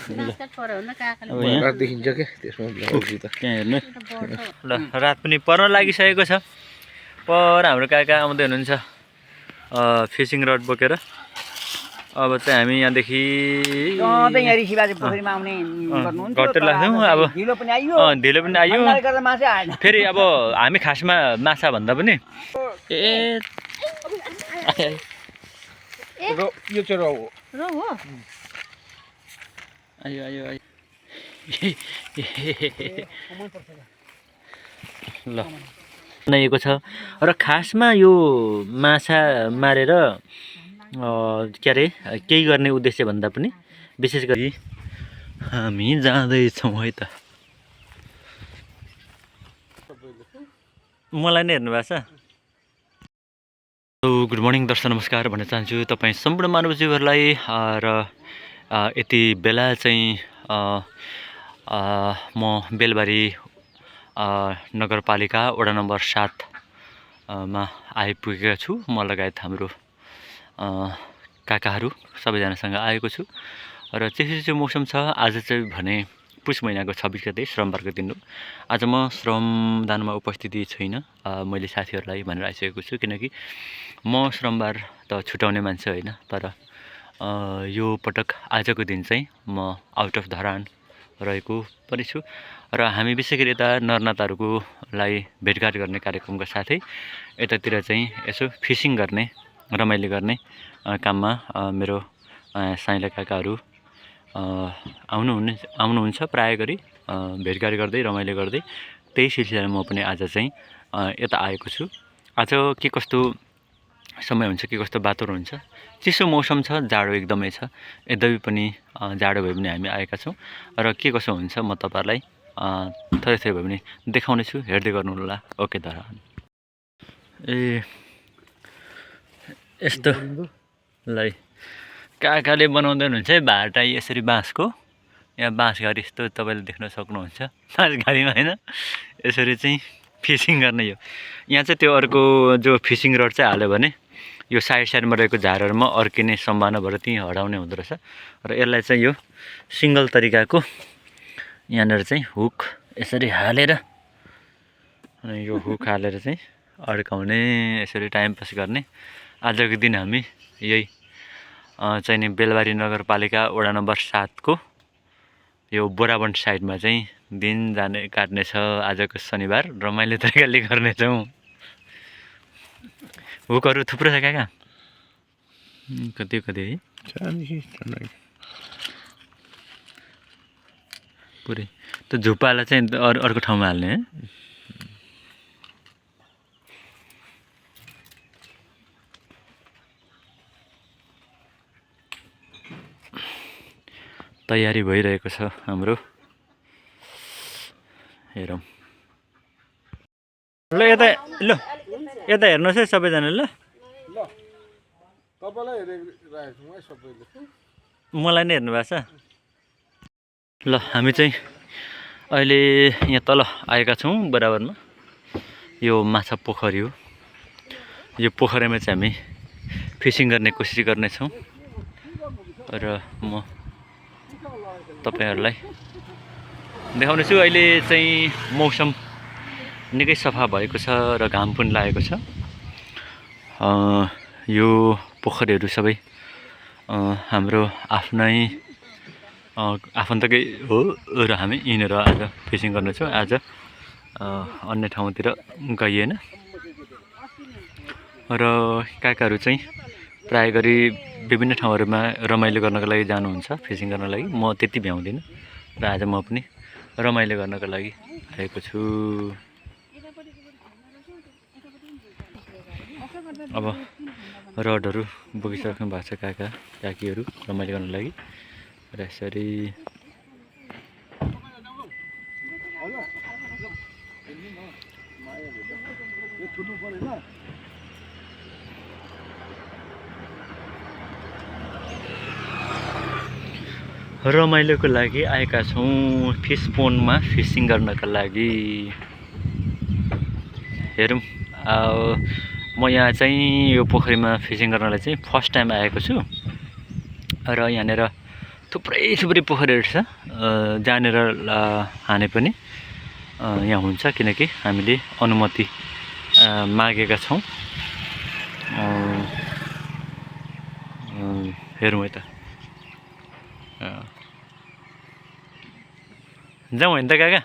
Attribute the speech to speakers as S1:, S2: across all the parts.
S1: देखिन्छ के त्यसमा
S2: त्यहाँ हेर्नु ल रात पनि पर्न लागिसकेको छ। पर हाम्रो काका आउँदै हुनुहुन्छ फिसिङ रड बोकेर। अब चाहिँ हामी यहाँदेखि घट्टे लाग्छौँ। अब ढिलो पनि आयो। फेरि अब हामी खासमा माछा भन्दा पनि
S1: यो चाहिँ रौ हो।
S2: आयो आयो आयो ल बनाइएको छ। र खासमा यो माछा मारेर के अरे केही गर्ने उद्देश्य भन्दा पनि विशेष गरी हामी जाँदैछौँ है त। मलाई नै हेर्नु भएको छ। गुड मर्निङ दर्शक नमस्कार भन्न चाहन्छु तपाईँ सम्पूर्ण मानवजीवहरूलाई। र यति बेला चाहिँ म बेलबारी नगरपालिका वडा नम्बर 7 मा आइपुगेको छु। म लगायत हाम्रो काकाहरू सबैजनासँग आएको छु। र चिसो मौसम छ। आज चाहिँ भने पुष महिनाको 26 गते श्रमबारको दिन हो। आज म श्रमदानमा उपस्थिति छैन। मैले साथीहरूलाई भनेर आइसकेको छु, किनकि म श्रमबार त छुटाउने मान्छे होइन। तर यो पटक आजको दिन चाहिँ म आउट अफ धरान रहेको पनि छु। र हामी विशेष गरी यता नरनाथहरूको भेटघाट गर्ने कार्यक्रमका साथै यतातिर चाहिँ यसो फिसिङ गर्ने रमाइलो गर्ने काममा मेरो साइला काकाहरू आउनुहुन्छ प्राय गरी भेटघाट गर्दै रमाइलो गर्दै। त्यही सिलसिलामा म पनि आज चाहिँ यता आएको छु। आज के कस्तो समय हुन्छ, के कस्तो वातावरण हुन्छ। चिसो मौसम छ, जाडो एकदमै छ। यद्यपि पनि जाडो भए पनि हामी आएका छौँ। र के कसो हुन्छ म तपाईँहरूलाई थोरै थोरै भए पनि देखाउने छु, हेर्दै गर्नु होला। ओके त ए यस्तो ल काकाले बनाउँदै हुनुहुन्छ है भाटा यसरी बाँसको। यहाँ बाँसघारी यस्तो तपाईँले देख्न सक्नुहुन्छ। बाँसघारीमा होइन, यसरी चाहिँ फिसिङ गर्ने। यहाँ चाहिँ त्यो अर्को जो फिसिङ रड चाहिँ हाल्यो भने यो साइडमा रहेको झारहरूमा अड्किने सम्भावना भएर त्यहीँ हटाउने हुँदो रहेछ। र यसलाई चाहिँ यो सिङ्गल तरिकाको यहाँनिर चाहिँ हुक यसरी हालेर यो हुक हालेर चाहिँ अड्काउने, यसरी टाइम पास गर्ने। आजको दिन हामी यही चाहिँ नि बेलबारी नगरपालिका वडा नम्बर 7 को यो बोराबन साइडमा चाहिँ दिन जाने काट्ने छ। आजको शनिबार रमाइलो तरिकाले गर्नेछौँ। हुकहरू थुप्रो छ काका, कति कति है पुरै। त्यो झुप्पालाई चाहिँ अर्को ठाउँमा हाल्ने है। तयारी भइरहेको छ हाम्रो। हेरौँ ल यता हेर्नुहोस् है सबैजना। ल मलाई नै हेर्नु भएको छ। ल हामी चाहिँ अहिले यहाँ तल आएका छौँ बराबरमा। यो माछा पोखरी हो। यो पोखरीमा चाहिँ हामी फिसिङ गर्ने कोसिस गर्नेछौँ। र म तपाईँहरूलाई देखाउनेछु। अहिले चाहिँ मौसम निकै सफा भएको छ र घाम पनि लागेको छ। यो पोखरीहरू सबै हाम्रो आफ्नै आफन्तकै हो। र हामी यहीँनिर आज फिसिङ गर्नेछौँ। आज अन्य ठाउँतिर गइएन। र काकाहरू चाहिँ प्राय गरी विभिन्न ठाउँहरूमा रमाइलो गर्नको लागि जानुहुन्छ, फिसिङ गर्नको लागि। म त्यति भ्याउँदिनँ र आज म पनि रमाइलो गर्नको लागि आएको छु। अब रडहरू बोकिसक्नु भएको छ काका काकीहरू रमाइलो गर्नको लागि। र यसरी रमाइलोको लागि आएका छौँ फिस पोन्डमा फिसिङ गर्नका लागि। हेरौँ म यहाँ चाहिँ यो पोखरीमा फिसिङ गर्नलाई चाहिँ फर्स्ट टाइम आएको छु। र यहाँनिर थुप्रै पोखरीहरू छ जहाँनिर हाने पनि यहाँ हुन्छ, किनकि हामीले अनुमति मागेका छौँ। हेरौँ है त, जाउँ होइन त काका?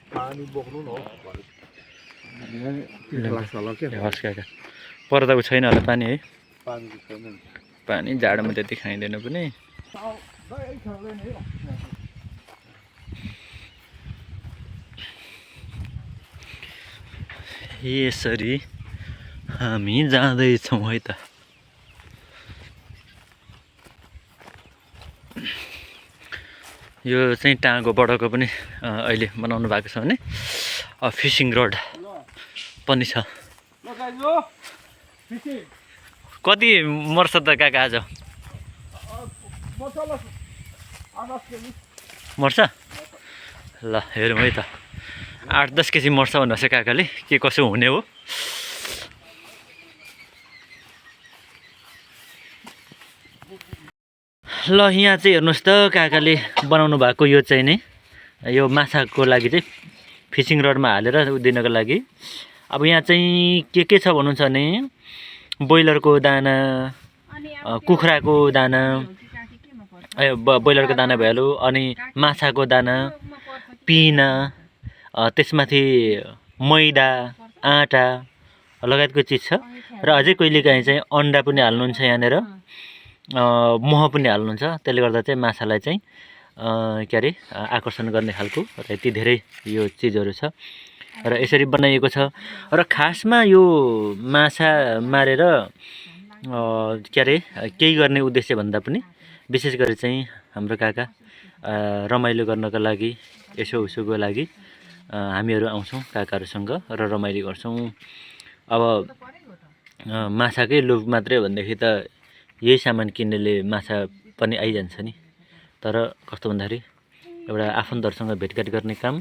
S1: पानी बोक्नु न हो लाग्छ होला के
S2: हस् काका, पर त छैन होला पानी है?
S1: पानी छैन नि।
S2: पानी जाडोमा त्यति खाइँदैन पनि। यसरी हामी जाँदैछौँ है त। यो चाहिँ टाँगो बडको पनि अहिले बनाउनु भएको छ भने फिसिङ रड पनि छ। कति मर्छ त काका आज? मर्छ? ल हेरौँ है त, 8-10 केजी मर्छ भन्नुहोस् है काकाले, के कसो हुने हो। ल यहाँ चाहिँ हेर्नुहोस् त, काकाले बनाउनु भएको यो चाहिँ नि यो माछाको लागि चाहिँ फिसिङ रडमा हालेर दिनको लागि। अब यहाँ चाहिँ के छ भन्नुहुन्छ भने ब्रोइलरको दाना, कुखुराको दाना, ब्रोइलरको दाना भइहाल्यो, अनि माछाको दाना, पिना, त्यसमाथि मैदा, आँटा लगायतको चिज छ। र अझै कहिलेकाहीँ चाहिँ अन्डा पनि हाल्नुहुन्छ यहाँनिर, मह पनि हाल्नुहुन्छ। त्यसले गर्दा चाहिँ माछालाई चाहिँ के अरे आकर्षण गर्ने खालको र यति धेरै यो चिजहरू छ र यसरी बनाइएको छ। र खासमा यो माछा मारेर के अरे केही गर्ने उद्देश्य भन्दा पनि विशेष गरी चाहिँ हाम्रो काका रमाइलो गर्नको लागि, यसो उसोको लागि हामीहरू आउँछौँ काकाहरूसँग र रमाइलो गर्छौँ। अब माछाकै लोभ मात्रै भनेदेखि त यही सामान किन्नेले माछा पनि आइजान्छ नि। तर कस्तो भन्दाखेरि एउटा आफन्तहरूसँग भेटघाट गर्ने काम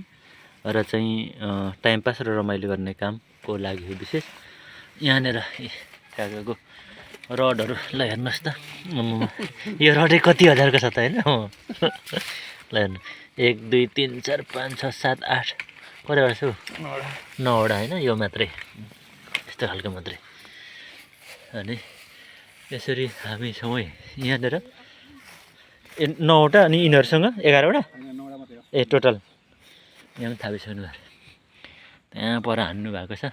S2: र चाहिँ टाइम पास र रमाइलो गर्ने कामको लागि हो विशेष। यहाँनिर काकाको रडहरू ल हेर्नुहोस् त, यो रडै कति हजारको छ त होइन? ल हेर्नु, 1 2 3 4 5 6 7 8 कतिवटा छ? 9वटा होइन, यो मात्रै यस्तो खालको मात्रै। अनि यसरी हामी छौँ है यहाँनिर। 9वटा, अनि यिनीहरूसँग 11वटा ए टोटल। यहाँ पनि थाहा छैन, त्यहाँ पर हान्नु भएको छ।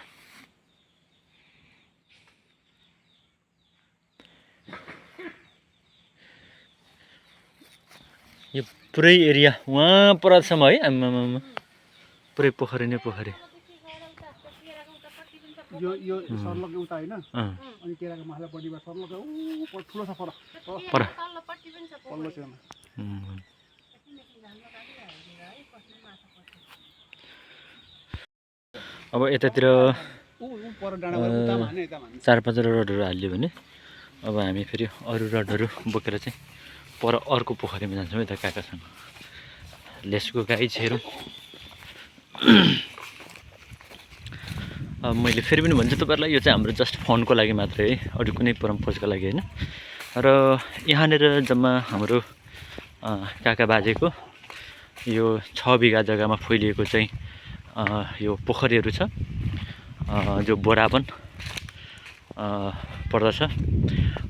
S2: यो पुरै एरिया वहाँ परसम्म है, आम्मामा पुरै पोखरी नै पोखरी।
S3: यो सर्लको उता हैन, अनि केराको माछा पट्टिबाट सर्लको ठुलो छ पर पल्लो छेउमा।
S2: अब यतातिर 4-5 रडहरू हाल्यो भने अब हामी फेरि अरू रडहरू बोकेर चाहिँ पर अर्को पोखरीमा जान्छौँ है त काकासँग। लेसको गाइज हेरौँ। अब मैले फेरि पनि भन्छु तपाईँहरूलाई, यो चाहिँ हाम्रो जस्ट फनको लागि मात्रै है, अरू कुनै परमपोजको लागि होइन। र यहाँनिर जम्मा हाम्रो काका बाजेको यो 6 बिघा जग्गामा फैलिएको चाहिँ यो पोखरीहरू छ, जो बोरावन पर्दछ।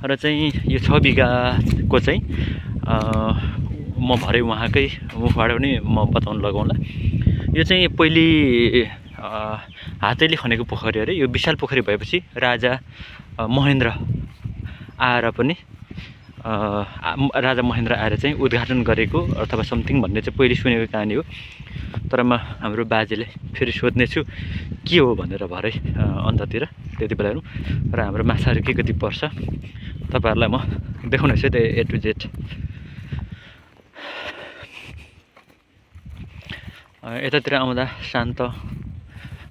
S2: र चाहिँ यो 6 बिघाको चाहिँ म भरे उहाँकै मुखबाट पनि म बताउन लगाउँला। यो चाहिँ पहिले हात्तीले खनेको पोखरी अरे। यो विशाल पोखरी भएपछि राजा महेन्द्र आएर पनि राजा महेन्द्र आएर चाहिँ उद्घाटन गरेको अथवा समथिङ भन्ने चाहिँ पहिले सुनेको कहानी हो। तर म हाम्रो बाजेले फेरि सोध्नेछु के हो भनेर भरे अन्ततिर त्यति बेला हेरौँ। र हाम्रो माछाहरू के कति पर्छ तपाईँहरूलाई म देखाउनेछु है त A to Z। यतातिर आउँदा शान्त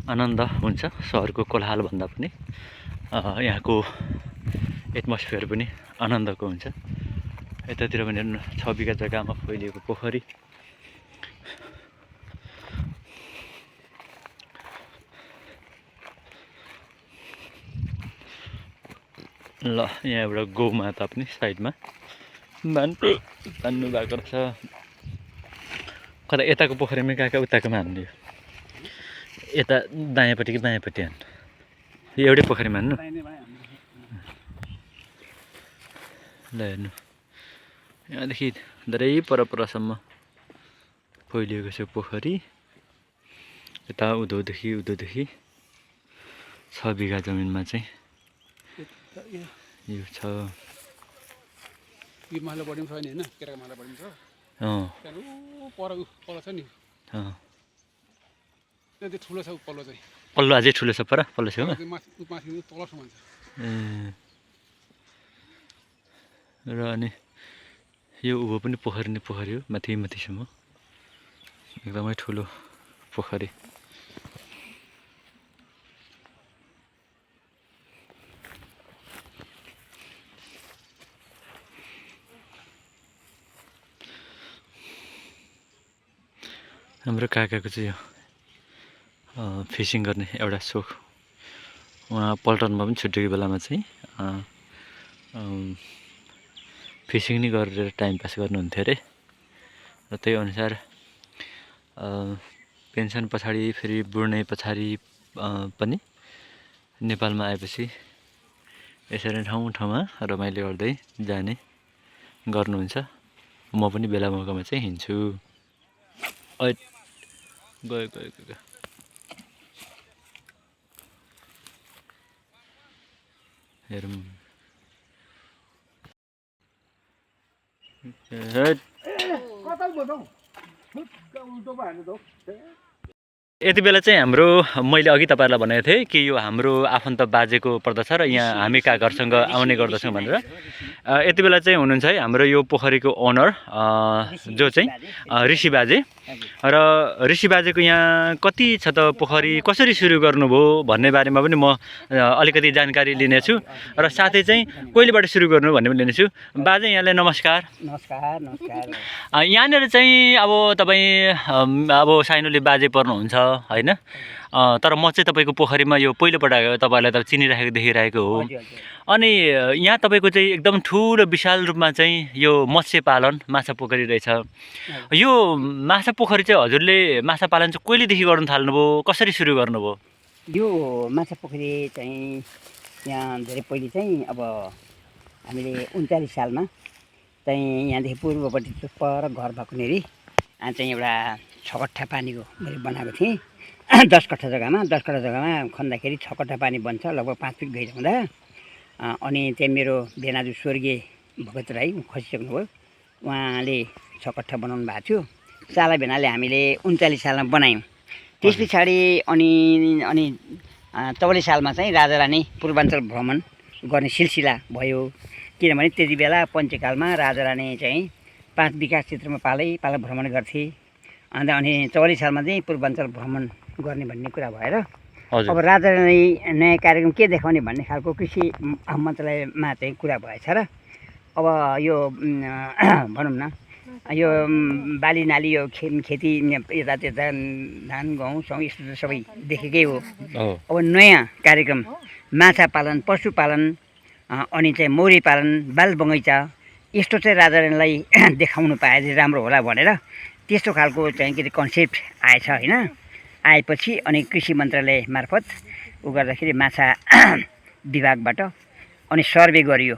S2: आनन्द हुन्छ, सहरको कोलाहल भन्दा पनि यहाँको एटमोस्फियर पनि आनन्दको हुन्छ। यतातिर पनि हेर्नु, 6 बिघा जग्गामा फैलिएको पोखरी। ल यहाँ एउटा गौमाता पनि साइडमा बान्नु भएको रहेछ। कता यताको पोखरीमा कहाँ उताकोमा हान्ने हो? यता दायाँपट्टि कि बायाँपट्टि हान्नु? यो एउटै पोखरीमा हान्नु? ल हेर्नु यहाँदेखि धेरै परसम्म फैलिएको छ पोखरी। यता उँधोदेखि 6 बिघा जमिनमा चाहिँ यो छ।
S3: यो माला बढी पनि छ नि होइन, केराको माला बढी पनि छ। पर छ नि त्यो ठुलो छ पल्लो चाहिँ।
S2: पल्लो अझै ठुलो छ पल्लो छेउमा।
S3: माथि तलसम्म छ।
S2: र अनि यो उँभो पनि पोखरी हो, माथिसम्म एकदमै ठुलो पोखरी। हाम्रो काकाको चाहिँ यो फिसिङ गर्ने एउटा सोख। उहाँ पल्टनमा पनि छुट्टेको बेलामा चाहिँ फिसिङ नै गरेर टाइम पास गर्नुहुन्थ्यो अरे। र त्यही अनुसार पेन्सन पछाडि फेरि बुढ्ने पछाडि पनि नेपालमा आएपछि यसरी ठाउँमा रमाइलो गर्दै जाने गर्नुहुन्छ। म पनि बेला मौकामा चाहिँ हिँड्छु। गयो हेरौँ। यति बेला चाहिँ हाम्रो मैले अघि तपाईँहरूलाई भनेको थिएँ कि यो हाम्रो आफन्त बाजेको पर्दछ र यहाँ हामी कहाँ घरसँग आउने गर्दछौँ भनेर। यति बेला चाहिँ हुनुहुन्छ है हाम्रो यो पोखरीको ओनर जो चाहिँ ऋषि बाजे। र ऋषि बाजेको यहाँ कति छ त पोखरी, कसरी सुरु गर्नुभयो भन्ने बारेमा पनि म अलिकति जानकारी लिनेछु र साथै चाहिँ कहिलेबाट सुरु गर्नु भन्ने पनि लिनेछु। बाजे यहाँलाई नमस्कार।
S4: नमस्कार।
S2: यहाँनिर चाहिँ अब तपाईँ अब साइनोले बाजे पर्नुहुन्छ होइन, तर म चाहिँ तपाईँको पोखरीमा यो पहिलोपटक तपाईँहरूलाई त चिनिराखेको देखिरहेको हो। अनि यहाँ तपाईँको चाहिँ एकदम ठुलो विशाल रूपमा चाहिँ यो मत्स्य पालन माछा पोखरी रहेछ। यो माछा पोखरी चाहिँ हजुरले माछा पालन चाहिँ कहिलेदेखि गर्नु थाल्नुभयो, कसरी सुरु गर्नुभयो?
S4: यो माछा पोखरी चाहिँ यहाँ धेरै पहिले चाहिँ अब हामीले 39 सालमा चाहिँ यहाँदेखि पूर्वपट्टि पर घर भएको नेरी चाहिँ एउटा 6 कट्ठा पानीको मैले बनाएको थिएँ। 10 कट्ठा जग्गामा खन्दाखेरि 6 कट्ठा पानी बन्छ, लगभग 5 फिट गहिरो हुँदा। अनि चाहिँ मेरो भेनाजु स्वर्गीय भगत राई खसिसक्नुभयो, उहाँले 6 कट्ठा बनाउनु भएको थियो। साला भेनाले हामीले 39 सालमा बनायौँ। त्यस पछाडि अनि 44 सालमा चाहिँ राजा रानी पूर्वाञ्चल भ्रमण गर्ने सिलसिला भयो। किनभने त्यति बेला पञ्चकालमा राजा रानी चाहिँ 5 विकास क्षेत्रमा पालै भ्रमण गर्थे। अन्त अनि 44 सालमा चाहिँ पूर्वाञ्चल भ्रमण गर्ने भन्ने कुरा भएर अब राजा रानी नयाँ कार्यक्रम के देखाउने भन्ने खालको कृषि मन्त्रालयमा चाहिँ कुरा भएछ र अब यो भनौँ न यो बाली नाली यो खेती यता धान गहुँ यस्तो सबै देखेकै हो। अब नयाँ कार्यक्रम माछा पालन, पशुपालन अनि चाहिँ मौरी पालन, बाल बगैँचा यस्तो चाहिँ राजा रानीलाई देखाउनु पाए चाहिँ राम्रो होला भनेर त्यस्तो खालको चाहिँ के अरे कन्सेप्ट आएछ होइन। आएपछि अनि कृषि मन्त्रालय मार्फत उ गर्दाखेरि माछा विभागबाट अनि सर्वे गरियो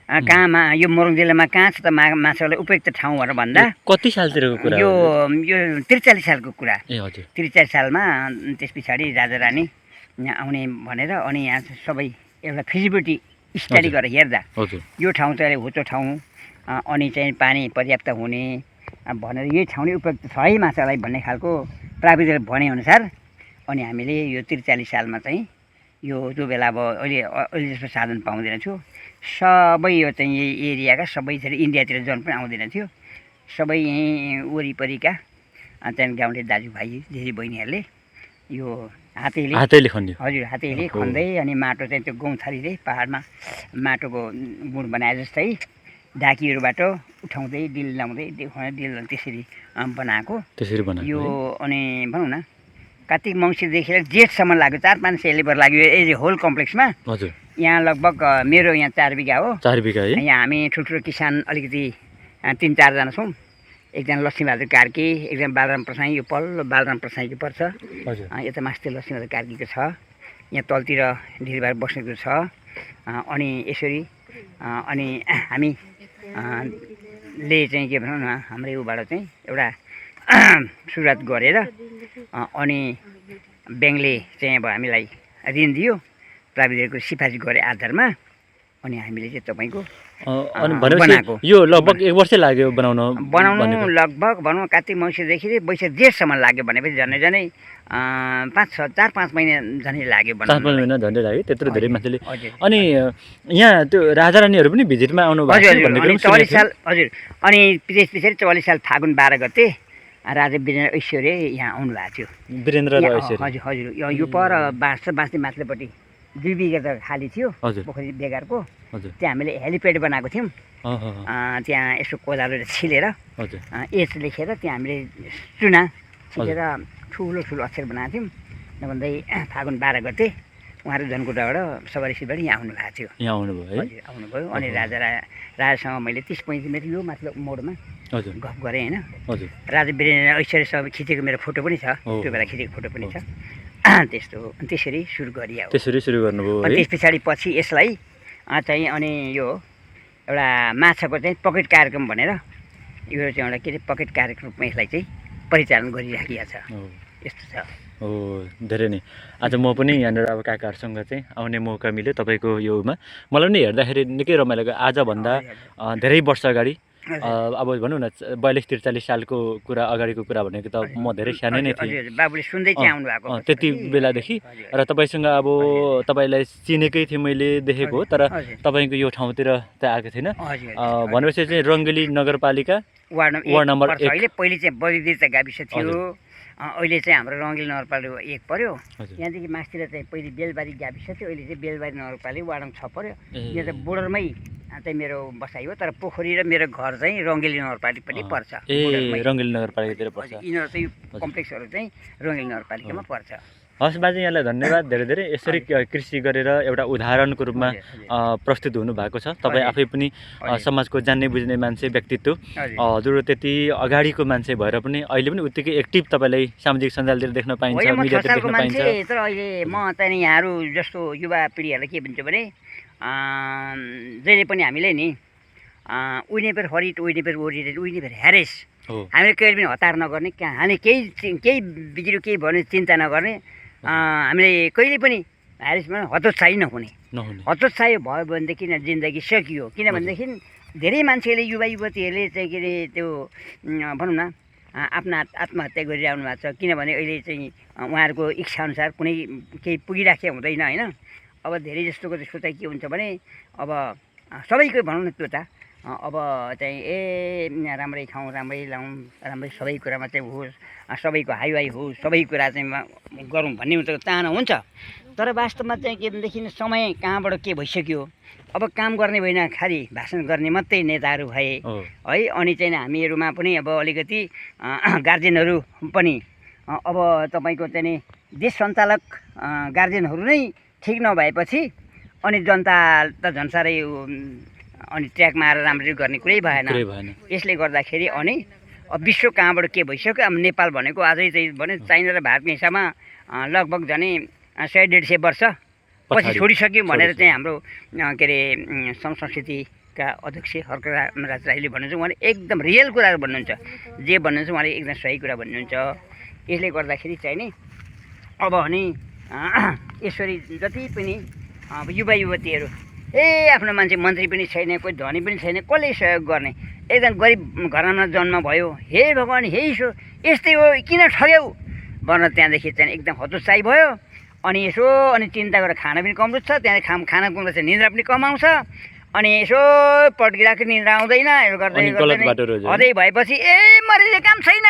S4: कहाँमा यो मोरङ जिल्लामा कहाँ छ त माछालाई उपयुक्त ठाउँ भनेर भन्दा।
S2: कति सालतिरको कुरा?
S4: यो 43 सालको कुरा।
S2: ए हजुर।
S4: 43 सालमा त्यस पछाडि राजा रानी यहाँ आउने भनेर अनि यहाँ सबै एउटा फिजिबिलिटी स्टडी गरेर हेर्दा यो ठाउँ चाहिँ होचो ठाउँ अनि चाहिँ पानी पर्याप्त हुने भनेर यही ठाउँ नै उपयुक्त छ है माछालाई भन्ने खालको प्राविधिक भनेअनुसार अनि हामीले यो 43 सालमा चाहिँ यो जो बेला अब अहिले जस्तो साधन पाउँदैन थियो, सबै यो चाहिँ यही एरियाका सबै इन्डियातिर जन पनि आउँदैन थियो, सबै यहीँ वरिपरिका त्यहाँदेखि गाउँले दाजुभाइ दिदीबहिनीहरूले यो हातैले खन्यो। हजुर, हातैले खन्दै अनि माटो चाहिँ त्यो गौँथलीले पाहाडमा माटोको गुण बनाए जस्तै ढाकीहरूबाट उठाउँदै डिल लाउँदै डिल त्यसरी बनाएको यो। अनि भनौँ न कार्तिक मङ्सिरदेखि जेठसम्म लाग्यो, 4-5 सेलिबर लाग्यो एज ए होल कम्प्लेक्समा। यहाँ लगभग मेरो यहाँ 4 बिघा हो।
S2: 4 बिघा है।
S4: यहाँ हामी ठुल्ठुलो किसान अलिकति 3-4 जना छौँ। एकजना लक्ष्मीबहादुर कार्की, एकजना बालराम प्रसाई, यो पल्लो बालराम प्रसाईको पर्छ।
S2: हजुर।
S4: यता मास्टर लक्ष्मीबहादुर कार्कीको छ। यहाँ तलतिर ढिलबार बस्नेको छ। अनि यसरी अनि हामी ले चाहिँ के भनौँ न हाम्रो उबाट चाहिँ एउटा सुरुवात गरेर अनि ब्याङ्कले चाहिँ अब हामीलाई ऋण दियो प्राविधिकको सिफारिस गरे आधारमा। अनि हामीले चाहिँ तपाईँको
S2: अनि भनेपछि यो लगभग 1 वर्ष लाग्यो बनाउनु
S4: लगभग भनौँ कार्तिक मङ्सिरदेखि वैशाख जेठसम्म लाग्यो भनेपछि झन्डै 4-5 महिना झन्डै लाग्यो
S2: 4-5 महिना झन्डै लाग्यो त्यत्रो धेरै मान्छेले। अनि यहाँ त्यो राजा रानीहरू पनि भिजिटमा आउनु भएको
S4: थियो भन्ने कुरा 44 साल हजुर। अनि पछाडि 44 साल फागुन 12 गते राजा वीरेन्द्र ऐश्वर्य यहाँ आउनु भएको थियो।
S2: वीरेन्द्र र ऐश्वर्य
S4: हजुर हजुर। यो पर बाँच्ने माथिल्लोपट्टि 2 बिघा त खाली थियो पोखरी बेगारको। त्यहाँ हामीले हेलिप्याड बनाएको थियौँ। त्यहाँ यसो कोदालो छिलेर एच लेखेर त्यहाँ हामीले चुना छिलेर ठुलो अक्षर बनाएको थियौँ। नभन्दै फागुन 12 गते उहाँहरू धनकुटाबाट सवारी सिवारी यहाँ आउनुभएको थियो।
S2: यहाँ आउनुभयो है?
S4: हजुर आउनुभयो। अनि राजासँग मैले 30-35 मिनट यो माथिल्लो मोडमा गफ गरेँ होइन। राजा वीरेन्द्र ऐश्वर्यसँग खिचेको मेरो फोटो पनि छ। त्यो बेला खिचेको फोटो पनि छ। त्यसरी सुरु गरियो।
S2: त्यसरी सुरु गर्नुभयो।
S4: अनि त्यस पछाडि पछि यसलाई चाहिँ अनि यो एउटा माछाको चाहिँ पकेट कार्यक्रम भनेर यो चाहिँ एउटा के अरे पकेट कार्यक्रममा यसलाई चाहिँ परिचालन गरिराखिएको छ। यस्तो छ।
S2: धेरै नै। आज म पनि यहाँनिर अब काकाहरूसँग चाहिँ आउने मौका मिल्यो तपाईँको योमा। मलाई पनि हेर्दाखेरि निकै रमाइलो लाग्यो। आजभन्दा धेरै वर्ष अगाडि अब भनौँ न 42-43 सालको कुरा अगाडिको कुरा भनेको त म धेरै सानै नै थिएँ।
S4: बाबुले सुन्दै चाहिँ आउनु भएको
S2: त्यति बेलादेखि र तपाईँसँग अब तपाईँलाई चिनेकै थिएँ मैले देखेको हो। तर तपाईँको यो ठाउँतिर त आएको थिएन। भनेपछि चाहिँ रङ्गली नगरपालिका वार्ड नम्बर 1
S4: अहिले पहिले चाहिँ बलिदिर्ता गाविस थियो। अहिले चाहिँ हाम्रो रङ्गली नगरपालिका 1 पर्यो। यहाँदेखि मास्तिर चाहिँ पहिले बेलबारी गाविस थियो। अहिले चाहिँ बेलबारी नगरपालिका वार्ड नम्बर 6 पर्यो। यहाँ चाहिँ बोर्डरमै चाहिँ मेरो बसाइ हो। तर पोखरी र मेरो घर चाहिँ रङ्गली नगरपालिका पनि पर्छ।
S2: रङ्गली नगरपालिकातिर पर्छ।
S4: यिनीहरू चाहिँ कम्प्लेक्सहरू चाहिँ रङ्गली नगरपालिकामा पर्छ।
S2: हस् बाजे, यहाँलाई धन्यवाद धेरै धेरै। यसरी कृषि गरेर एउटा उदाहरणको रूपमा प्रस्तुत हुनुभएको छ। तपाईँ आफै पनि समाजको जान्ने बुझ्ने मान्छे व्यक्तित्व हजुर त्यति अगाडिको मान्छे भएर पनि अहिले पनि उत्तिकै एक्टिभ तपाईँलाई सामाजिक सञ्जालतिर देख्न पाइन्छ, मिडियातिर देख्न पाइन्छ।
S4: तर अहिले म चाहिँ यहाँहरू जस्तो युवा पिँढीहरूलाई के भन्छ भने जहिले पनि हामीले नि उइने पेर हरिट उइने पेर ओरिट उइने पेर ह्यारेस हामीले कहिले पनि हतार नगर्ने, हामी केही बिग्रियो केही भन्ने चिन्ता नगर्ने, हामीले कहिले पनि ह्यारेसमा हतोत्साही नहुने। हतोत्साही भयो भनेदेखि जिन्दगी सकियो। किनभनेदेखि धेरै मान्छेले युवा युवतीहरूले चाहिँ के अरे त्यो भनौँ न आफ्ना आत्महत्या गरिरहनु भएको छ। किनभने अहिले चाहिँ उहाँहरूको इच्छाअनुसार कुनै केही पुगिराखेको हुँदैन होइन। अब धेरै जस्तोको त्यस्तो चाहिँ के हुन्छ भने अब सबैको भनौँ न त्यो त अब चाहिँ राम्रै खाउँ राम्रै लाउँ राम्रै सबै कुरामा चाहिँ होस्, सबैको हाइवाई होस्, सबै कुरा चाहिँ गरौँ भन्ने हुन्छ चाहना हुन्छ। तर वास्तवमा चाहिँ के भनेदेखि समय कहाँबाट के भइसक्यो। अब काम गर्ने होइन, खालि भाषण गर्ने मात्रै नेताहरू भए है। अनि चाहिँ हामीहरूमा पनि अब अलिकति गार्जेनहरू पनि अब तपाईँको चाहिँ देश सञ्चालक गार्जेनहरू नै ठिक नभएपछि अनि जनता त झन् साह्रै अनि ट्र्याकमा आएर राम्ररी गर्ने कुरै भएन। यसले गर्दाखेरि अनि विश्व कहाँबाट के भइसक्यो। अब नेपाल भनेको अझै चाहिँ भने चाइना र भारतको हिसाबमा लगभग झनै 100-150 वर्ष पछि छोडिसक्यो भनेर चाहिँ हाम्रो के अरे संस्कृतिका अध्यक्ष हर्कराज राईले भन्नुहुन्छ। उहाँले एकदम रियल कुराहरू भन्नुहुन्छ, जे भन्नुहुन्छ उहाँले एकदम सही कुरा भन्नुहुन्छ। यसले गर्दाखेरि चाहिँ नि अब अनि यसरी जति पनि युवा युवतीहरू आफ्नो मान्छे मन्त्री पनि छैन, कोही धनी पनि छैन, कसले सहयोग गर्ने, एकदम गरिब घरमा जन्म भयो, हे भगवान् हे ईश्वर यस्तै हो किन ठग्यौ भनेर त्यहाँदेखि चाहिँ एकदम हतोत्साही भयो। अनि यसो अनि चिन्ता गरेर खाना पनि कम रुच्छ, त्यहाँ खाना कम रुच्छ, निन्द्रा पनि कम आउँछ। अनि यसो पड्किरहेको निन्द्रा आउँदैन, यो गर्दै अझै भएपछि मरेले काम छैन।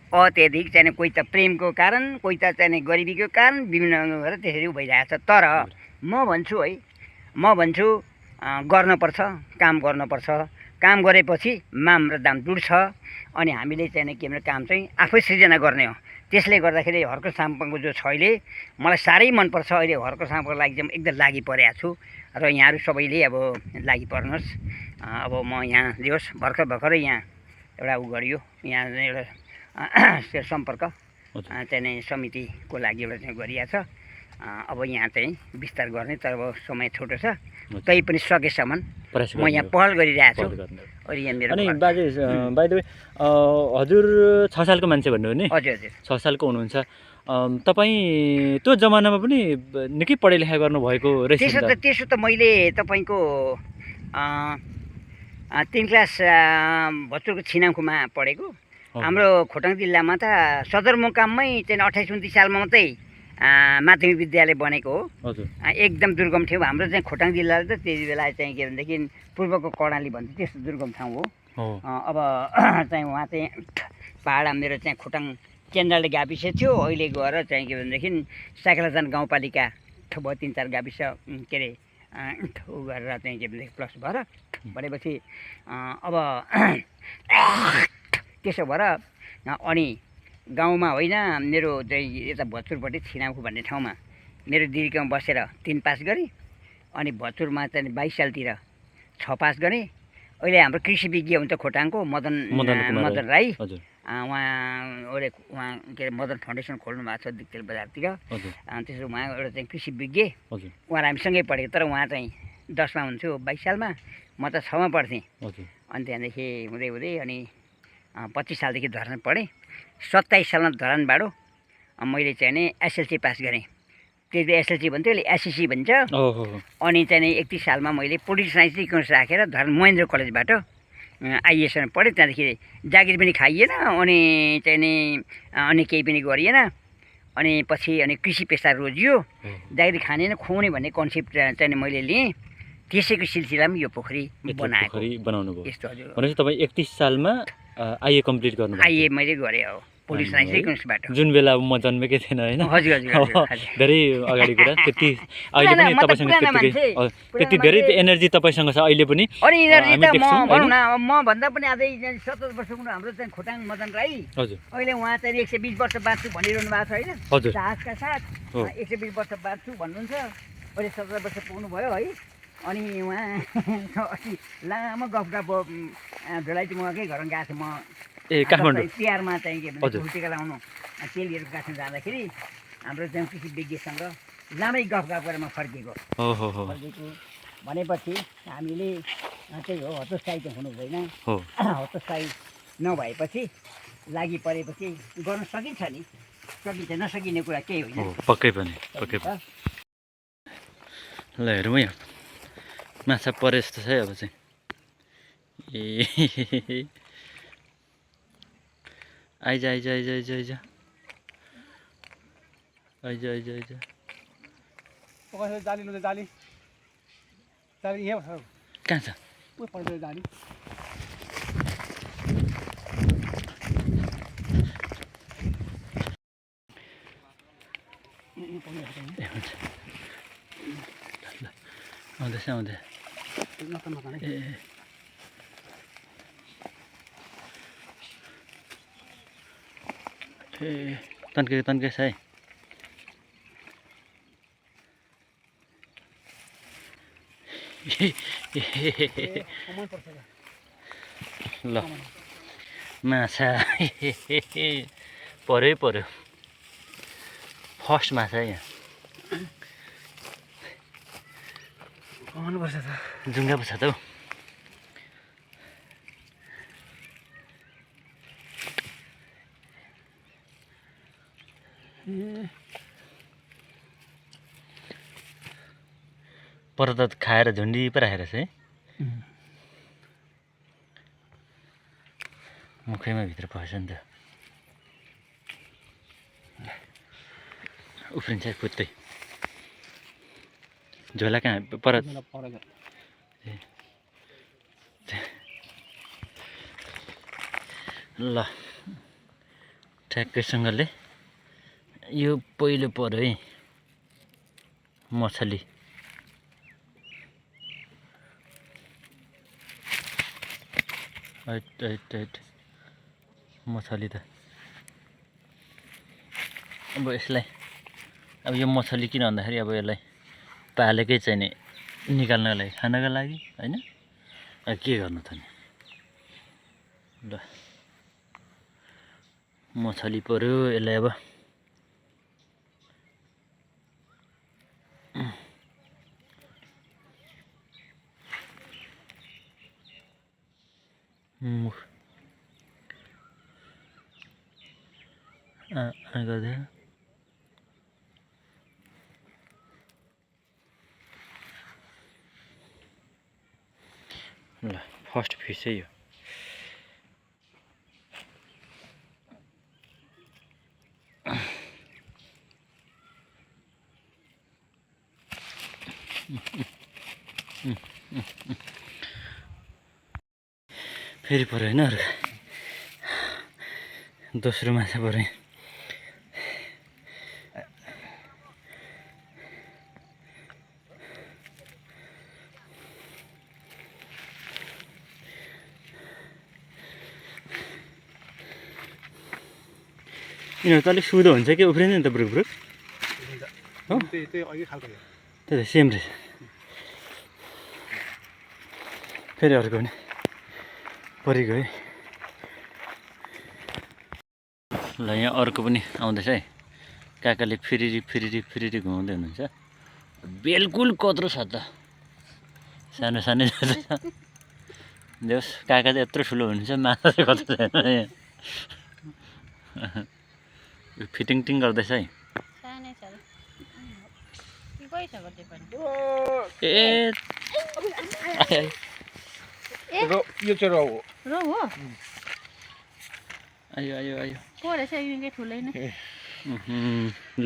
S4: अत्यधिक चाहिँ कोही त प्रेमको कारण, कोही त चाहिँ गरिबीको कारण, विभिन्न गरेर त्यसरी भइरहेछ। तर म भन्छु गर्नुपर्छ, काम गर्नुपर्छ। काम गरेपछि माम र दाम जुड्छ। अनि हामीले चाहिँ के भने काम चाहिँ आफै सृजना गर्ने हो। त्यसले गर्दाखेरि हर्क साम्पाङको जो छ अहिले मलाई साह्रै मनपर्छ। अहिले हर्क साम्पाङको लागि चाहिँ एकदम लागि परेको छु र यहाँहरू सबैले अब लागि पर्नुहोस्। अब म यहाँ दियोस् भर्खरै यहाँ एउटा उ गरियो यहाँ एउटा सम्पर्क चाहिँ समितिको लागि एउटा चाहिँ गरिएको छ। अब यहाँ चाहिँ विस्तार गर्ने तर अब समय छोटो छ, तै पनि सकेसम्म म यहाँ पहल गरिरहेको छु। अहिले यहाँ मेरो
S2: अनि बाजे बाइ द वे हजुर 6 सालको मान्छे भन्नुभयो नि?
S4: हजुर हजुर
S2: 6 सालको हुनुहुन्छ। तपाईँ त्यो जमानामा पनि निकै पढाइ लेखाइ गर्नुभएको रहेछ नि त?
S4: त्यसो त मैले तपाईँको 3 क्लास भत्तुरको छिनामखुमा पढेको। हाम्रो खोटाङ जिल्लामा त सदरमुकाममै चाहिँ 28-29 सालमा मात्रै माध्यमिक विद्यालय बनेको हो।
S2: हजुर
S4: एकदम दुर्गम थियो हाम्रो चाहिँ खोटाङ जिल्लाले त त्यति बेला चाहिँ के भनेदेखि पूर्वको कर्णाली भन्छ त्यस्तो दुर्गम ठाउँ हो। अब चाहिँ उहाँ चाहिँ पाहाड मेरो चाहिँ खोटाङ केन्द्रले गाविस थियो। अहिले गएर चाहिँ के भनेदेखि साइकलाजान गाउँपालिका भयो 3-4 गाविस के अरे उ गरेर चाहिँ के भनेदेखि प्लस भएर भनेपछि अब त्यसो भएर अनि गाउँमा होइन मेरो चाहिँ यता भत्तुरपट्टि छिनामखु भन्ने ठाउँमा मेरो दिदीकोमा बसेर 3 पास गरेँ। अनि भत्तुरमा चाहिँ 22 सालतिर 6 पास गरेँ। अहिले हाम्रो कृषि विज्ञ हुन्छ खोटाङको मदन राई, उहाँ के अरे मदन फाउन्डेसन खोल्नु भएको छ दिक्तेल बजारतिर। त्यसो उहाँ एउटा चाहिँ कृषि विज्ञ, उहाँ हामीसँगै पढेको। तर उहाँ चाहिँ 10मा हुन्थ्यो 22 सालमा, म त 6मा पढ्थेँ। अनि त्यहाँदेखि हुँदै हुँदै अनि 25 सालदेखि धरान पढेँ। 27 सालमा धरानबाट मैले चाहिँ नि एसएलसी पास गरेँ। त्यति एसएलसी भन्थ्यो, अहिले एसएससी भन्छ। अनि चाहिँ नि 31 सालमा मैले पोलिटिकल साइन्स इकोनोमिक्स राखेर धरान महेन्द्र कलेजबाट आइएसमा पढेँ। त्यहाँदेखि जागिर पनि खाइएन, अनि चाहिँ नि अनि केही पनि गरिएन। अनि पछि अनि कृषि पेसा रोजियो, जागिर खाने न खुवाउने भन्ने कन्सेप्ट चाहिँ मैले लिएँ। त्यसैको सिलसिलामा यो पोखरी
S2: बनाउनु भयो।
S4: यस्तो हजुर।
S2: भनेपछि तपाईँ 31 सालमा आइए कम्प्लिट गर्नुभयो?
S4: आइए मैले गरेँ हो, पोलिटिकल साइन्स इकोनोमिक्सबाट।
S2: जुन बेला म जन्मेकै थिएन होइन?
S4: हजुर हजुर
S2: धेरै अगाडि कुरा। त्यति अहिले पनि तपाईँसँग त्यति धेरै एनर्जी तपाईँसँग छ अहिले पनि?
S4: अनि एनर्जी त म भनौँ न, म भन्दा पनि अझै 70 वर्षको हाम्रो चाहिँ खोटाङ मदन राई,
S2: हजुर
S4: अहिले उहाँ चाहिँ 120 वर्ष बाँच्छु भनिरहनु भएको छ होइन?
S2: हजुर
S4: साहसका साथ 120 वर्ष बाँच्छु भन्नुहुन्छ। अहिले 70 वर्ष पुग्नु भयो है। अनि उहाँ अस्ति लामो गफ भेलाइटी उहाँकै घरमा गएको थिएँ म।
S2: काठमाडौँ
S4: तिहारमा चाहिँ के भन्छ टिका लाउनु चेलीहरू गाँच्न जाँदाखेरि हाम्रो चाहिँ कृषि विज्ञसँग लामै गफ गरेर म फर्किएको। भनेपछि हामीले त्यही हो, हतोत्साही चाहिँ हुनु हुँदैन। हतोत्साही नभएपछि लागि परेपछि गर्न सकिन्छ नि, सकिन्छ, नसकिने कुरा केही होइन।
S2: पक्कै पनि पक्कै पनि। ल हेरौँ है, माछा परे जस्तो छ है अब चाहिँ। ए आइज आइज आइज आइज आइज आइज आइज आइज
S3: जाली जाली जाली यहाँ
S2: कहाँ छ?
S3: जाली
S2: आउँदैछ आउँदै। ए तन्केछ है। ल माछा पर्यो फर्स्ट माछा यहाँ जुङ्गा पो छ त हौ। पर त खाएर झुन्डी पो राखेर है, मुखैमा भित्र पसेछ नि त। उफ्रिन्छ पुत्तै। झोला कहाँ पर? ल ठ्याक्कैसँगले यो पहिलो पर्यो है मछली। मछली त अब यसलाई अब यो मछली किन भन्दाखेरि अब यसलाई पालेकै चाहिँ नि निकाल्नको लागि खानको लागि होइन के गर्नु त नि ल मछली पर्यो यसलाई अब गर्दै ल फर्स्ट फिस चाहिँ यो फेरि पऱ्यो होइन अर्को दोस्रो माछा पऱ्यो यिनीहरू त अलिक सुधो हुन्छ कि उफ्रिँदैन नि त ब्रुक ब्रुक हो
S3: त्यही अघि खालको हो
S2: त्यही त सेम रहेछ फेरि अर्को पनि परिगयो है ल यहाँ अर्को पनि आउँदैछ है काकाले फिरिरी घुमाउँदै हुनुहुन्छ बिल्कुल कत्रो छ त सानो सानै छ देउस काका चाहिँ यत्रो ठुलो हुनुहुन्छ माछा चाहिँ कत्रो छैन यो फिटिङ गर्दैछ है ए
S1: यो चाहिँ रौ हो
S5: रौ हो
S2: आयो
S5: को रहेछ निकै ठुलै नै
S2: ल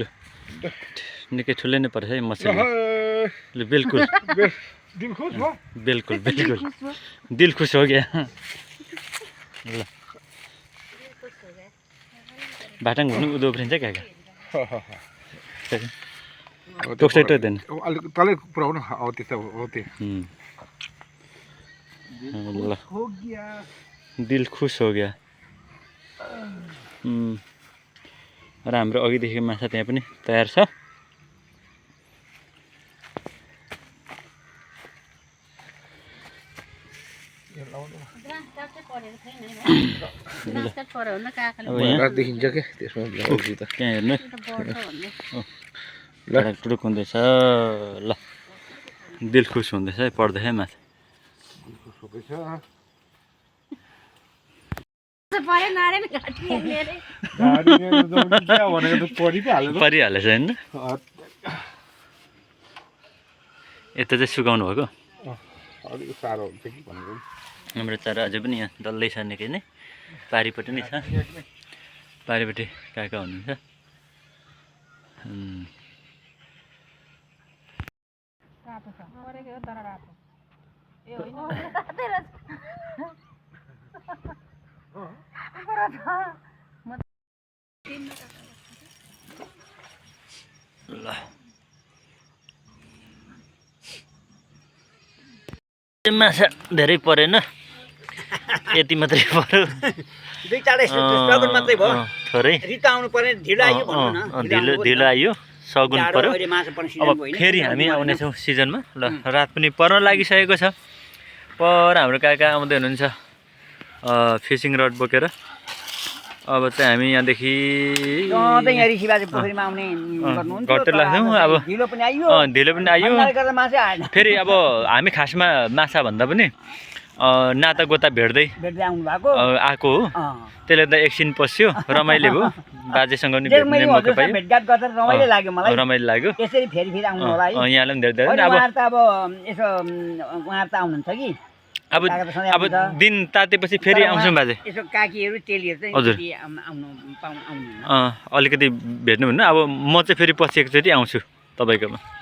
S2: निकै ठुलै नै पर्छ है मछली ल बिल्कुल
S1: दिल खुस भयो
S2: बिल्कुल दिल खुस हो गया ल भाटाङ घुम्नु उदो उफ्रिन्छ काका टोक्सै टोक्दैन
S1: अलिक तलै पुऱ्याउनु हो त्यस्तो हो त्यो
S2: ल दिल खुस हो गया र हाम्रो अघिदेखि माछा त्यहाँ पनि तयार छ
S1: देखिन्छ क्या त्यसमा
S2: त्यहाँ हेर्नु टुडुक हुँदैछ ल दिल खुस हुँदैछ है पर्दैछ है माछा परिहालेछ होइन यता चाहिँ सुकाउनु भएको
S1: अलिक साह्रो हुन्छ कि भनेको
S2: हाम्रो चारो अझै पनि यहाँ डल्लै छ निकै नै पारिपट्टि नै छ पारिपट्टि काका हुनुहुन्छ ल माछा धेरै परेन यति मात्रै पर्यो
S4: दुई चारवटा सगुन मात्रै भयो
S2: थोरै
S4: रितो आउनु पर्ने ढिलो आयो भनौँ न
S2: ढिलो आयो सगुन पर्यो
S4: अहिले माछा पर्ने सिजन
S2: अब फेरि हामी आउनेछौँ सिजनमा ल रात पनि पर्न लागिसकेको छ पर हाम्रो काका आउँदै हुनुहुन्छ फिसिङ रड बोकेर अब चाहिँ हामी यहाँदेखि घट्दै लाग्छौँ अब ढिलो पनि आयो फेरि अब हामी खासमा माछा भन्दा पनि नाता गोता भेट्दै आएको हो त्यसले त एकछिन पस्यो रमाइलो भयो बाजेसँग पनि भेट्ने मौका पायो रमाइलो लाग्यो यहाँलाई पनि धेरै अब दिन तातेपछि फेरि आउँछौँ बाजे हजुर अलिकति भेट्नु भन्नु अब म चाहिँ फेरि पछि एकचोटि आउँछु तपाईँकोमा